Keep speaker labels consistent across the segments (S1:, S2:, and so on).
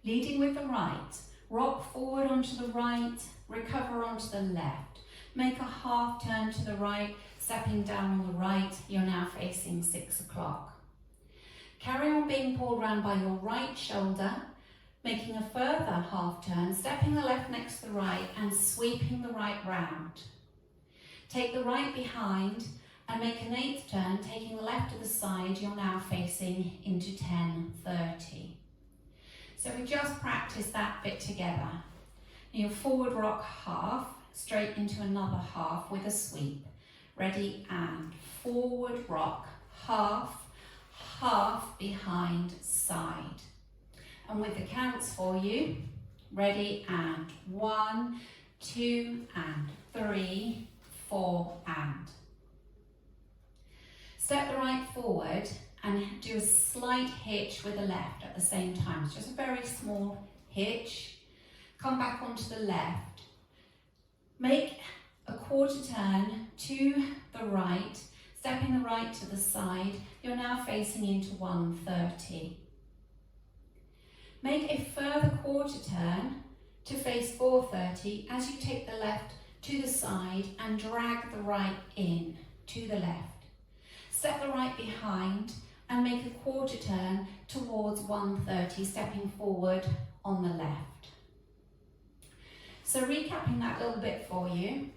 S1: Leading with the right, rock forward onto the right, recover onto the left. Make a half turn to the right, stepping down on the right, you're now facing 6 o'clock. Carry on being pulled round by your right shoulder, making a further half turn, stepping the left next to the right and sweeping the right round. Take the right behind and make an 8th turn, taking the left to the side, you're now facing into 10:30. So we just practice that bit together. Your forward rock half, straight into another half with a sweep. Ready and forward rock, half, half behind side. And with the counts for you, ready and 1, 2 and 3, 4 and. Step the right forward and do a slight hitch with the left at the same time. It's just a very small hitch. Come back onto the left. Make a quarter turn to the right, stepping the right to the side. You're now facing into 1:30. Make a further quarter turn to face 4:30 as you take the left to the side and drag the right in to the left. Step the right behind and make a quarter turn towards 1:30, stepping forward on the left. So recapping that little bit for you.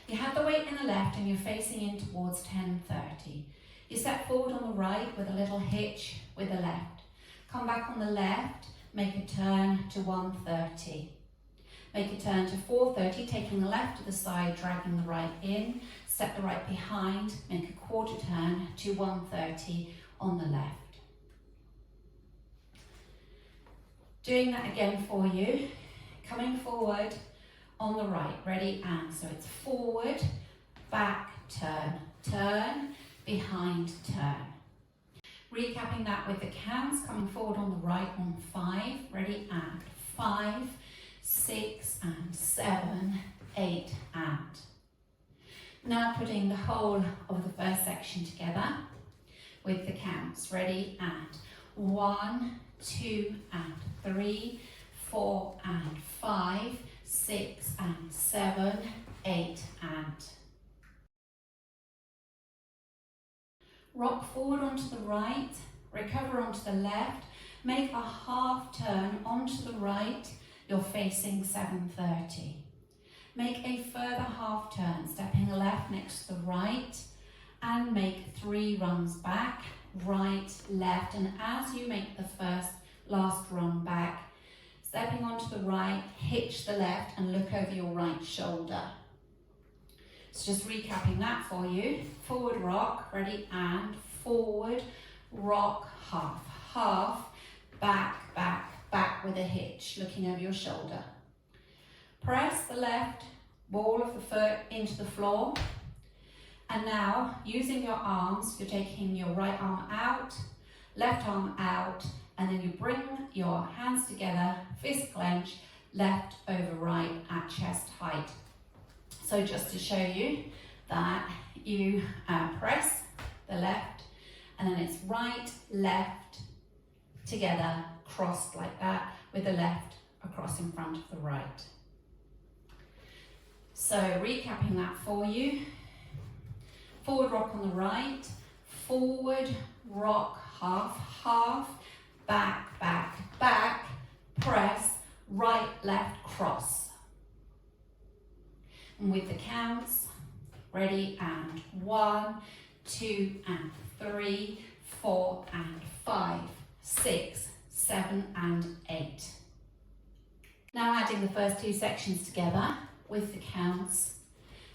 S1: You have the weight in the left and you're facing in towards 10:30. You step forward on the right with a little hitch with the left. Come back on the left, make a turn to 1:30. Make a turn to 4:30, taking the left to the side, dragging the right in. Step the right behind, make a quarter turn to 1:30 on the left. Doing that again for you. Coming forward on the right, ready and. So it's forward, back, turn, turn, behind, turn. Recapping that with the counts, coming forward on the right on 5, ready and 5, 6 and 7, 8 and. Now putting the whole of the first section together with the counts, ready and 1, 2 and 3, 4 and 5, 6 and 7, 8 and. Rock forward onto the right, recover onto the left, make a half turn onto the right, you're facing 7:30. Make a further half turn, stepping the left next to the right, and make 3 runs back, right, left, and as you make the last run back, stepping onto the right, hitch the left and look over your right shoulder. So just recapping that for you. Forward rock, ready and forward, rock, half, half, back, back, back with a hitch, looking over your shoulder. Press the left ball of the foot into the floor. And now, using your arms, you're taking your right arm out, left arm out, and then you bring your hands together, fist clench, left over right at chest height. So just to show you that you press the left, and then it's right, left, together, crossed like that, with the left across in front of the right. So recapping that for you. Forward rock on the right, forward rock, half, half, back, back, back, press, right, left, cross. And with the counts, ready and 1, 2 and 3, 4 and 5, 6, 7 and 8. Now adding the first 2 sections together with the counts,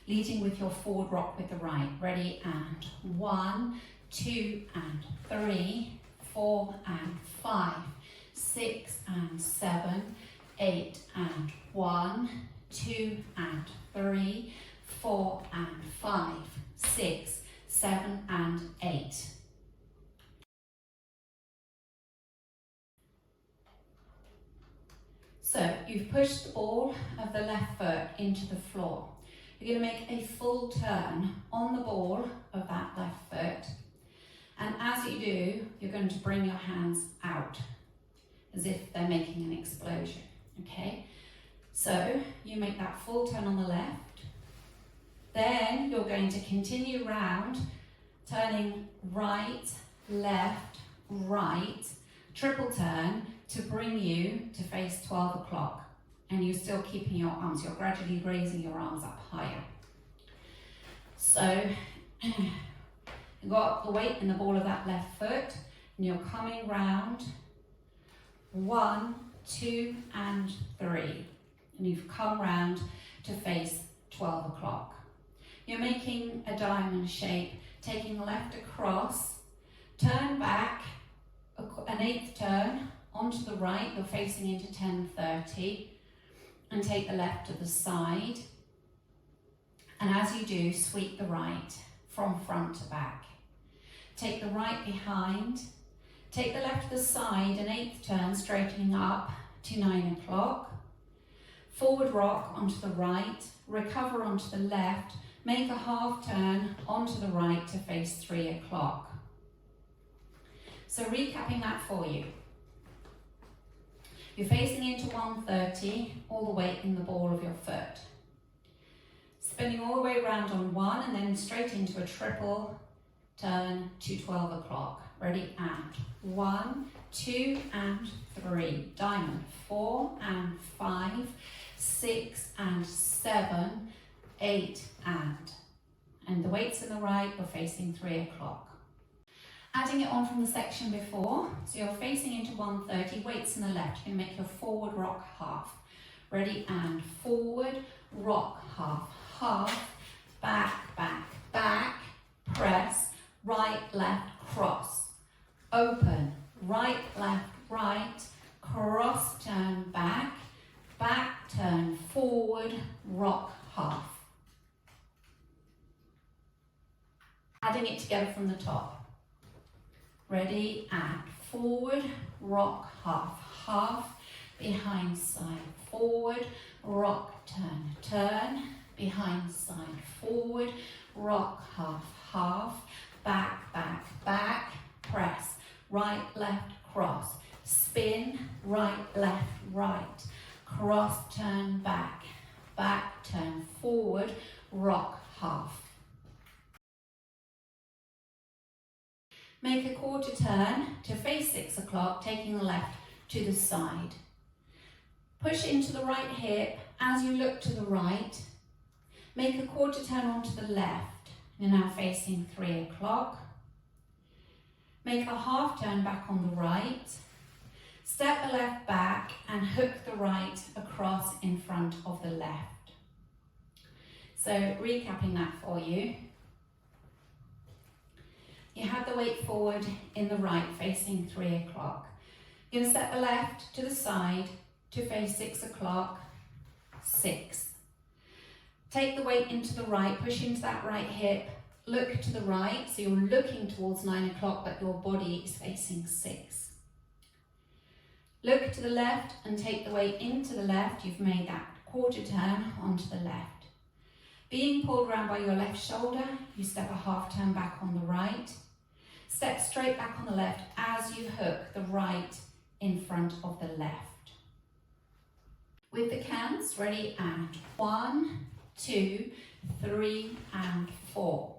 S1: leading with your forward rock with the right. Ready and 1, 2 and 3, 4 and 5, 6 and 7, 8 and 1, 2 and 3, 4 and 5, 6, 7 and 8. So you've pushed the ball of the left foot into the floor. You're going to make a full turn on the ball of that left foot. And as you do, you're going to bring your hands out. as if they're making an explosion, okay? So you make that full turn on the left, then you're going to continue round, turning right, left, right, triple turn to bring you to face 12 o'clock. And you're still keeping your arms, you're gradually raising your arms up higher. So you've got the weight in the ball of that left foot, and you're coming round 1, 2, and 3. And you've come round to face 12 o'clock. You're making a diamond shape, taking the left across, turn back, an eighth turn onto the right, you're facing into 10:30, and take the left to the side. And as you do, sweep the right from front to back. Take the right behind, take the left to the side, an eighth turn, straightening up to 9 o'clock. Forward rock onto the right, recover onto the left, make a half turn onto the right to face 3 o'clock. So recapping that for you. You're facing into 1:30, all the weight in the ball of your foot. Spinning all the way around on 1 and then straight into a triple turn to 12 o'clock. Ready, and 1, 2, and 3. Diamond, 4 and 5, 6 and 7, 8 and. And the weight's in the right, you're facing 3 o'clock. Adding it on from the section before, so you're facing into 1:30, weights in the left. You can make your forward rock half. Ready, and forward, rock half, half, back, back, back, press, right, left, cross, open, right, left, right, cross, turn back, back, turn forward, rock half. Adding it together from the top. Ready, and forward, rock half, half, behind side, forward, rock, turn, turn, behind side, forward, rock half, half, back, back, back, press, right, left, cross, spin, right, left, right, cross, turn back, back, turn forward, rock half. Make a quarter turn to face 6 o'clock, taking the left to the side. Push into the right hip as you look to the right. Make a quarter turn onto the left. You're now facing 3 o'clock. Make a half turn back on the right. Step the left back and hook the right across in front of the left. So recapping that for you. You have the weight forward in the right, facing 3 o'clock. You're going to step the left to the side to face 6 o'clock, 6. Take the weight into the right, push into that right hip, look to the right, so you're looking towards 9 o'clock, but your body is facing 6. Look to the left and take the weight into the left. You've made that quarter turn onto the left. Being pulled around by your left shoulder, you step a half turn back on the right. Step straight back on the left as you hook the right in front of the left. With the counts, ready, and 1, 2, 3, and 4.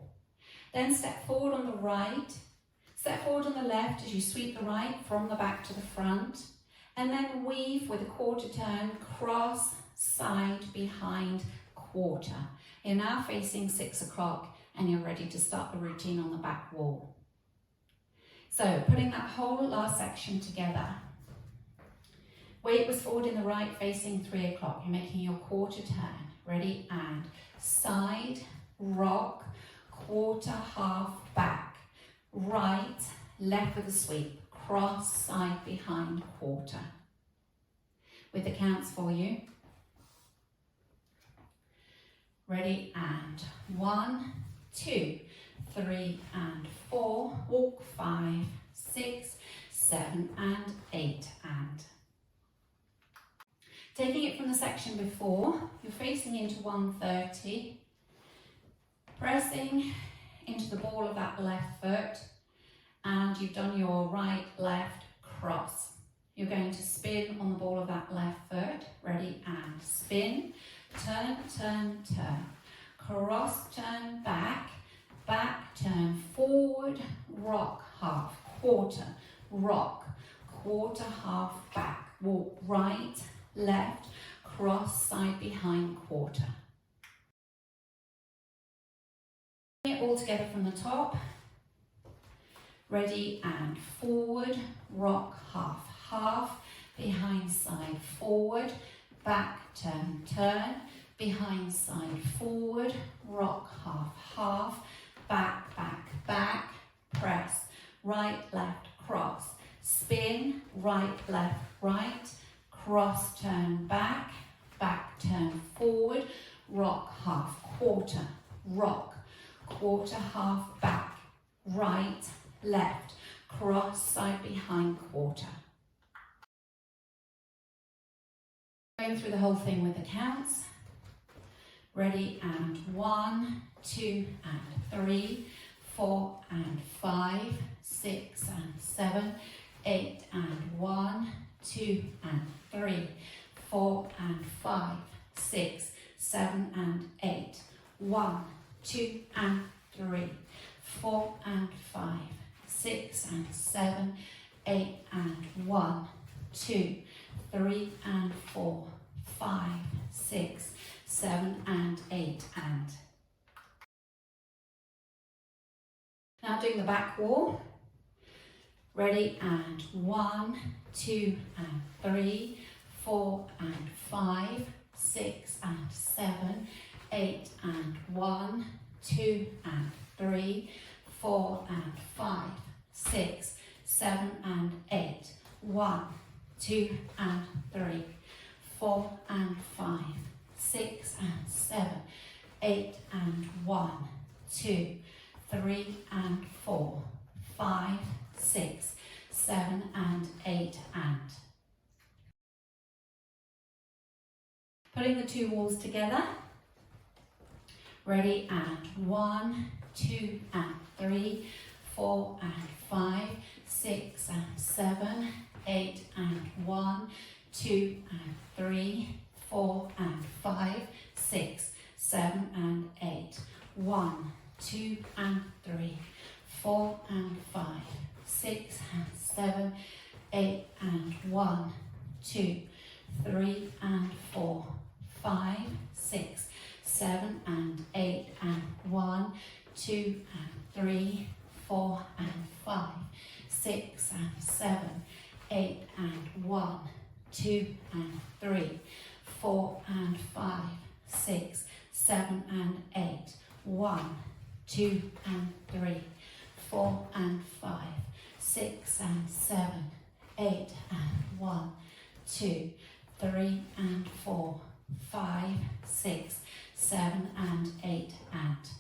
S1: Then step forward on the right, step forward on the left as you sweep the right from the back to the front, and then weave with a quarter turn, cross, side, behind, quarter. You're now facing 6 o'clock and you're ready to start the routine on the back wall. So putting that whole last section together. Weight was forward in the right, facing 3 o'clock. You're making your quarter turn. Ready, and side, rock, quarter, half, back, right, left with a sweep, cross, side, behind, quarter. With the counts for you. Ready, and 1, 2, 3, and 4, walk 5, 6, 7, and 8, and. Taking it from the section before, you're facing into 1:30, pressing into the ball of that left foot, and you've done your right, left, cross. You're going to spin on the ball of that left foot. Ready, and spin. Turn, turn, turn. Cross, turn, back. Back, turn, forward, rock, half, quarter, rock, quarter, half, back. Walk right, left, cross, side, behind, quarter. Bring it all together from the top. Ready, and forward, rock, half, half, behind, side, forward, back, turn, turn, behind, side, forward, rock, half, half, back, back, back, press, right, left, cross, spin, right, left, right, cross, turn, back, back, turn, forward, rock, half, quarter, rock, quarter, half, back, right, left, cross, side, behind, quarter. Going through the whole thing with the counts. Ready, and 1, 2, and 3, 4, and 5, 6, and 7, 8, and 1, 2, and 3, 4, and 5, 6, 7, and 8, 1, 2, and 3, 4, and 5, 6, and 7, 8, and 1, 2, 3, and 4, 5, 6, 7, and 8, and. Now doing the back wall. Ready, and 1, 2, and 3, 4, and 5, 6, and 7, 8, and 1, 2, and 3, 4, and 5, 6, 7, and 8, 1, 2, and 3, 4, and 5, 6, and 7, 8, and 1, 2, 3, and 4, 5, 6, 7, and 8, and. Putting the two walls together. Ready, and 1, 2, and 3, 4, and 5, 6, and 7, 8, and 1, 2, and 3, 4, and 5, 6, 7, and 8, 1, 2, and 3, 4, and 5, 6, and 7, 8, and 1, 2, 3, and 4, 5, 6, 7, and 8, and 1, 2, and 3, 4, and 5, 6, and 7, 8, and 1, 2, and 3, 4, and 5, 6, 7, and 8, 1, 2, and 3, 4, and 5, 6, and 7, 8, and 1, 2, 3, and 4, 5, 6, 7, and 8, and.